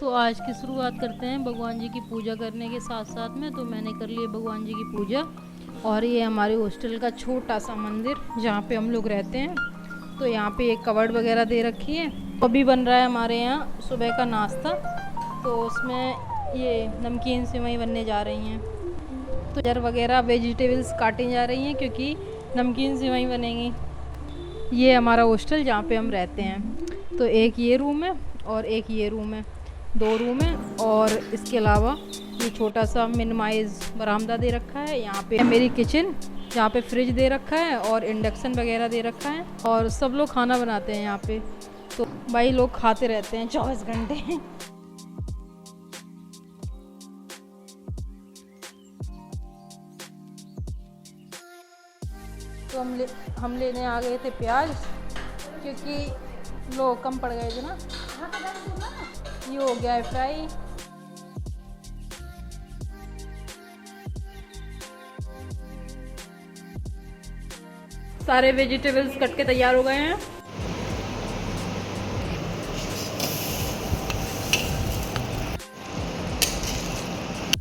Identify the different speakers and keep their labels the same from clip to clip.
Speaker 1: तो आज की शुरुआत करते हैं भगवान जी की पूजा करने के साथ साथ में। तो मैंने कर ली भगवान जी की पूजा। और ये हमारे हॉस्टल का छोटा सा मंदिर जहाँ पे हम लोग रहते हैं। तो यहाँ पे एक कवर्ड वगैरह दे रखी है। अभी बन रहा है हमारे यहाँ सुबह का नाश्ता। तो उसमें ये नमकीन सेवई बनने जा रही हैं। तो जर वगैरह वेजिटेबल्स काटी जा रही हैं क्योंकि नमकीन सेवई बनेंगी। ये हमारा हॉस्टल जहाँ पे हम रहते हैं। तो एक ये रूम है और एक ये रूम है, 2 रूम है। और इसके अलावा ये छोटा सा मिनिमाइज बरामदा दे रखा है। यहाँ पे मेरी किचन जहाँ पे फ्रिज दे रखा है और इंडक्शन वगैरह दे रखा है। और सब लोग खाना बनाते हैं यहाँ पे। तो भाई लोग खाते रहते हैं 24 घंटे। तो हम लेने आ गए थे प्याज क्योंकि लोग कम पड़ गए थे ना। ये हो गया है फ्राई। सारे वेजिटेबल्स कट के तैयार हो गए हैं।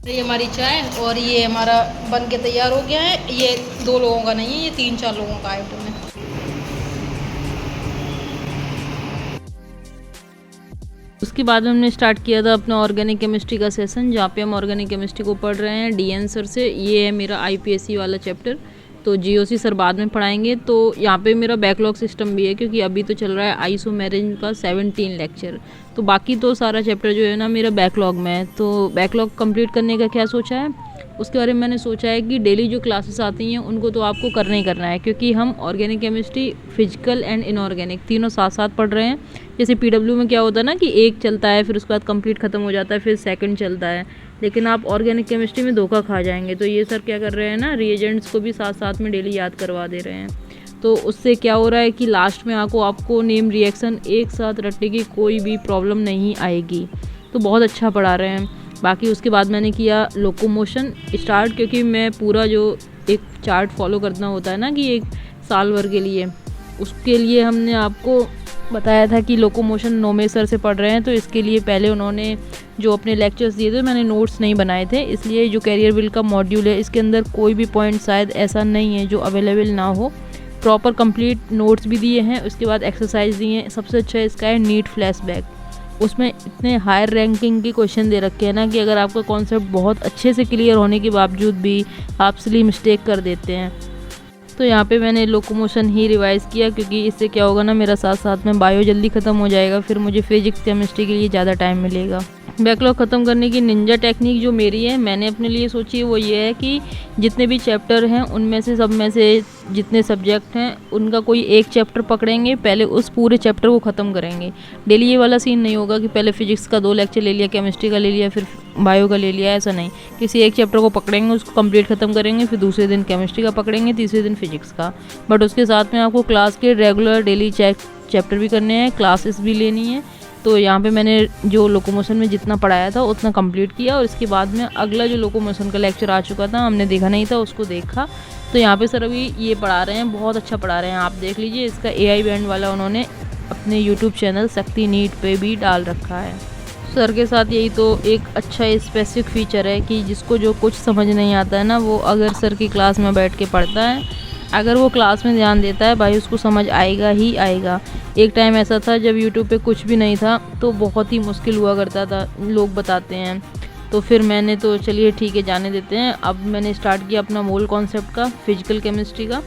Speaker 1: ये हमारी चाय और ये हमारा बन के तैयार हो गया है। ये 2 लोगों का नहीं है, ये 3-4 लोगों का आइटम है। उसके बाद में हमने स्टार्ट किया था अपना ऑर्गेनिक केमिस्ट्री का सेशन, जहाँ पे हम ऑर्गेनिक केमिस्ट्री को पढ़ रहे हैं डीएन सर से। ये है मेरा आईपीएससी वाला चैप्टर। तो जीओसी सर बाद में पढ़ाएंगे। तो यहाँ पे मेरा बैकलॉग सिस्टम भी है क्योंकि अभी तो चल रहा है आइसोमेरिन का 17 लेक्चर। तो बाकी तो सारा चैप्टर जो है ना मेरा बैकलॉग में है। तो बैकलॉग कंप्लीट करने का क्या सोचा है, उसके बारे में मैंने सोचा है कि डेली जो क्लासेस आती हैं उनको तो आपको करना ही करना है, क्योंकि हम organic chemistry, physical and inorganic तीनों साथ साथ पढ़ रहे हैं। जैसे पीडब्ल्यू में क्या होता है ना कि एक चलता है, फिर उसके बाद कंप्लीट खत्म हो जाता है, फिर सेकंड चलता है। लेकिन आप ऑर्गेनिक केमिस्ट्री में धोखा खा जाएंगे। तो ये सर क्या कर रहे हैं ना, रिएजेंट्स को भी साथ साथ में डेली याद करवा दे रहे हैं। तो उससे क्या हो रहा है कि लास्ट में आपको नेम रिएक्शन एक साथ रटने की कोई भी प्रॉब्लम नहीं आएगी। तो बहुत अच्छा पढ़ा रहे हैं। बाकी उसके बाद मैंने किया लोकोमोशन स्टार्ट, क्योंकि मैं पूरा जो एक चार्ट फॉलो करना होता है ना कि एक साल भर के लिए, उसके लिए हमने आपको बताया था कि लोकोमोशन नोमे सर से पढ़ रहे हैं। तो इसके लिए पहले उन्होंने जो अपने लेक्चर्स दिए थे, मैंने नोट्स नहीं बनाए थे, इसलिए जो कैरियर बिल का मॉड्यूल है इसके अंदर कोई भी पॉइंट शायद ऐसा नहीं है जो अवेलेबल ना हो। प्रॉपर कंप्लीट नोट्स भी दिए हैं, उसके बाद एक्सरसाइज दिए हैं। सबसे अच्छा इसका है नीट फ्लैशबैक। उसमें इतने हायर रैंकिंग के क्वेश्चन दे रखे हैं ना कि अगर आपका कॉन्सेप्ट बहुत अच्छे से क्लियर होने के बावजूद भी आप सिली मिस्टेक कर देते हैं। तो यहाँ पे मैंने लोकोमोशन ही रिवाइज़ किया, क्योंकि इससे क्या होगा ना, मेरा साथ साथ में बायो जल्दी ख़त्म हो जाएगा, फिर मुझे फिजिक्स केमिस्ट्री के लिए ज़्यादा टाइम मिलेगा। बैकलॉग ख़त्म करने की निंजा टेक्निक जो मेरी है, मैंने अपने लिए सोची है, वो ये है कि जितने भी चैप्टर हैं उनमें से सब में से जितने सब्जेक्ट हैं उनका कोई एक चैप्टर पकड़ेंगे, पहले उस पूरे चैप्टर को ख़त्म करेंगे। डेली ये वाला सीन नहीं होगा कि पहले फिजिक्स का 2 लेक्चर ले लिया, केमिस्ट्री का ले लिया, फिर बायो का ले लिया, ऐसा नहीं। किसी एक चैप्टर को पकड़ेंगे, उसको कंप्लीट ख़त्म करेंगे, फिर दूसरे दिन केमिस्ट्री का पकड़ेंगे, तीसरे दिन फिजिक्स का। बट उसके साथ में आपको क्लास के रेगुलर डेली चैप्टर भी करने हैं, क्लासेस भी लेनी है। तो यहाँ पे मैंने जो लोकोमोशन में जितना पढ़ाया था उतना कंप्लीट किया, और इसके बाद में अगला जो लोकोमोशन का लेक्चर आ चुका था, हमने देखा नहीं था, उसको देखा। तो यहाँ पे सर अभी ये पढ़ा रहे हैं, बहुत अच्छा पढ़ा रहे हैं, आप देख लीजिए। इसका AI बैंड वाला उन्होंने अपने यूट्यूब चैनल शक्ति नीट पे भी डाल रखा है। सर के साथ यही तो एक अच्छा स्पेसिफिक फीचर है कि जिसको जो कुछ समझ नहीं आता है ना, वो अगर सर की क्लास में बैठ के पढ़ता है, अगर वो क्लास में ध्यान देता है, भाई उसको समझ आएगा ही आएगा। एक टाइम ऐसा था जब यूट्यूब पे कुछ भी नहीं था, तो बहुत ही मुश्किल हुआ करता था, लोग बताते हैं। तो फिर मैंने तो चलिए ठीक है, जाने देते हैं। अब मैंने स्टार्ट किया अपना मोल कॉन्सेप्ट का, फिजिकल केमिस्ट्री का।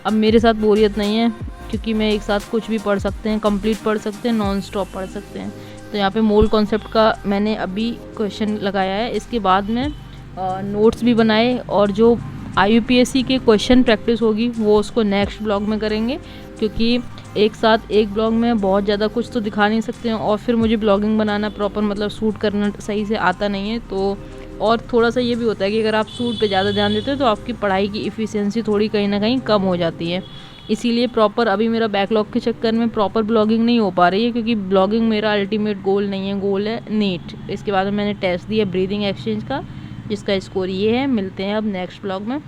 Speaker 1: अब मेरे साथ बोरियत नहीं है, क्योंकि मैं एक साथ कुछ भी पढ़ सकते हैं, कंप्लीट पढ़ सकते हैं, नॉन स्टॉप पढ़ सकते हैं। तो यहाँ पे मोल कॉन्सेप्ट का मैंने अभी क्वेश्चन लगाया है। इसके बाद में नोट्स भी बनाए, और जो IUPAC के क्वेश्चन प्रैक्टिस होगी वो उसको नेक्स्ट ब्लॉग में करेंगे, क्योंकि एक साथ एक ब्लॉग में बहुत ज़्यादा कुछ तो दिखा नहीं सकते हैं, और फिर मुझे ब्लॉगिंग बनाना प्रॉपर मतलब शूट करना सही से आता नहीं है। तो और थोड़ा सा ये भी होता है कि अगर आप शूट पे ज़्यादा ध्यान देते हो तो आपकी पढ़ाई की इफ़िशियंसी थोड़ी कहीं ना कहीं कम हो जाती है। इसीलिए प्रॉपर अभी मेरा बैकलॉग के चक्कर में प्रॉपर ब्लॉगिंग नहीं हो पा रही है, क्योंकि ब्लॉगिंग मेरा अल्टीमेट गोल नहीं है, गोल है नीट। इसके बाद में मैंने टेस्ट दिया ब्रीदिंग एक्सचेंज का, जिसका स्कोर ये है। मिलते हैं अब नेक्स्ट ब्लॉग में।